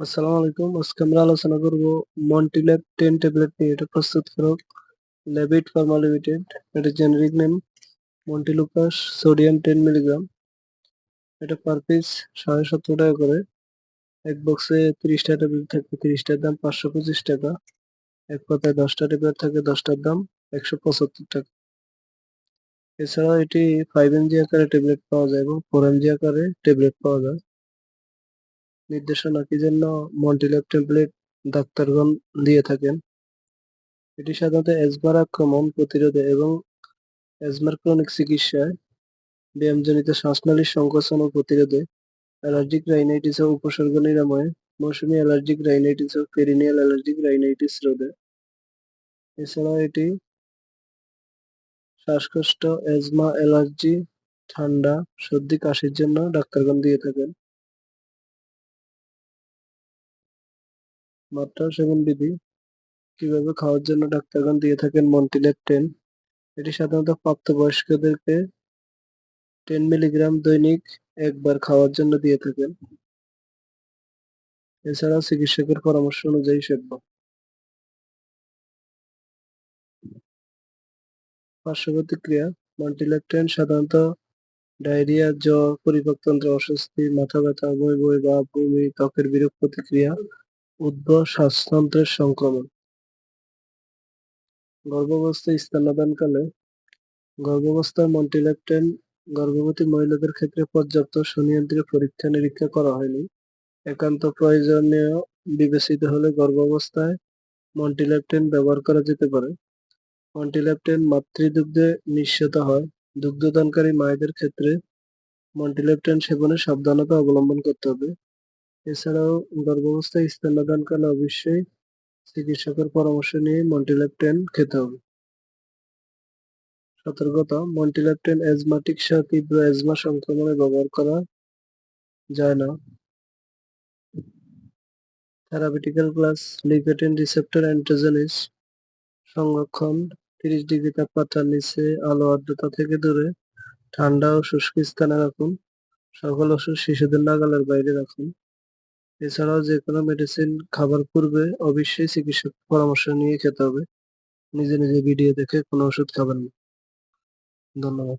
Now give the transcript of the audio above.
আসসালামু আলাইকুম। আজকে আমরা আলোচনা করব মন্টিল্যাব 10 ট্যাবলেট নিয়ে। এটা প্রস্তুতকারক ল্যাবিট ফার্মা লিমিটেড। এটা জেনেরিক নেম মন্টিলুপাস সোডিয়াম 10 মিলিগ্রাম। এটা পার পিস ৭.৫০ টাকা করে। এক বক্সে ৩০টা ট্যাবলেট থাকে, ৩০টার দাম ৫২৫ টাকা। এক পাতায় ১০টা ট্যাবলেট থাকে, ১০টার দাম ১৭৫ টাকা। এছাড়াও এটি 5 mg আকারে ট্যাবলেট পাওয়া যায় এবং 4 mg আকারে ট্যাবলেট পাওয়া যায়। নির্দেশনা কি জন্য মন্টিল্যাব ট্যাবলেট ডাক্তারগণ দিয়ে থাকেন? এটি সাধারণত অ্যাজমার আক্রমণ প্রতিরোধে এবং অ্যাজমার ক্রনিক চিকিৎসায়, ব্যায়ামজনিত শ্বাসনালীর সংকোচন ও প্রতিরোধে, অ্যালার্জিক রাইনাইটিস ও উপসর্গ নিরাময়ে, মৌসুমী অ্যালার্জিক রাইনাইটিস ও পেরিনিয়াল অ্যালার্জিক রাইনাইটিস রোধে। এছাড়াও এটি শ্বাসকষ্ট, অ্যাজমা, অ্যালার্জি, ঠান্ডা, সর্দি, কাশির জন্য ডাক্তারগণ দিয়ে থাকেন। মাত্রা ও সেবন বিধি। কিভাবে খাওয়ার জন্য ডাক্তারগণ দিয়ে থাকেন মন্টিল্যাব 10? এটি সাধারণত প্রাপ্তবয়স্কদেরকে 10 মিলিগ্রাম দৈনিক একবার খাওয়ার জন্য দিয়ে থাকেন। এছাড়াও চিকিৎসকের পরামর্শ অনুযায়ী সেবন। পার্শ্ব প্রতিক্রিয়া। মন্টিল্যাব 10 সাধারণত ডায়রিয়া, জ্বর, পরিপাকতন্ত্রে অস্বস্তি, মাথা ব্যথা, বমি বা বমি, ত্বকের বিরূপ প্রতিক্রিয়া, উদ্ভব শ্বাসতন্ত্রের সংক্রমণ। গর্ভাবস্থায় স্তন্যদানকালে। গর্ভাবস্থায় মন্টিল্যাব 10 গর্ভবতী মহিলাদের ক্ষেত্রে পর্যাপ্ত সুনিয়ন্ত্রিত পরীক্ষা-নিরীক্ষা করা হয়নি। একান্ত প্রয়োজনীয় বিবেচিত হলে গর্ভাবস্থায় মন্টিল্যাব 10 ব্যবহার করা যেতে পারে। মন্টিল্যাব 10 মাতৃদুগ্ধে নিঃসৃত হয়। দুগ্ধদানকারী মায়েদের ক্ষেত্রে মন্টিল্যাব 10 সেবনে সাবধানতা অবলম্বন করতে হবে। এছাড়াও গর্ভাবস্থায় স্তন্যদানকালে অবশ্যই চিকিৎসকের পরামর্শ নিয়ে মন্টিল্যাব 10 খেতে হবে। সতর্কতা। মন্টিল্যাব 10 অ্যাজমাটিক সহ তীব্র অ্যাজমা সংক্রমণে ব্যবহার করা যায় না। Therapeutical class. Nicotine receptor antagonist. সংরক্ষণ 30 ডিগ্রি তাপমাত্রার নিচে, আলো আর্দ্রতা থেকে দূরে, ঠান্ডা ও শুষ্ক স্থানে রাখুন। সকল ওষুধ শিশুদের নাগালের বাইরে রাখুন। এছাড়াও যেকোনো মেডিসিন খাবার পূর্বে অবশ্যই চিকিৎসকের পরামর্শ নিয়ে খেতে হবে। নিজে নিজে ভিডিও দেখে কোনো ওষুধ খাবেন না। ধন্যবাদ।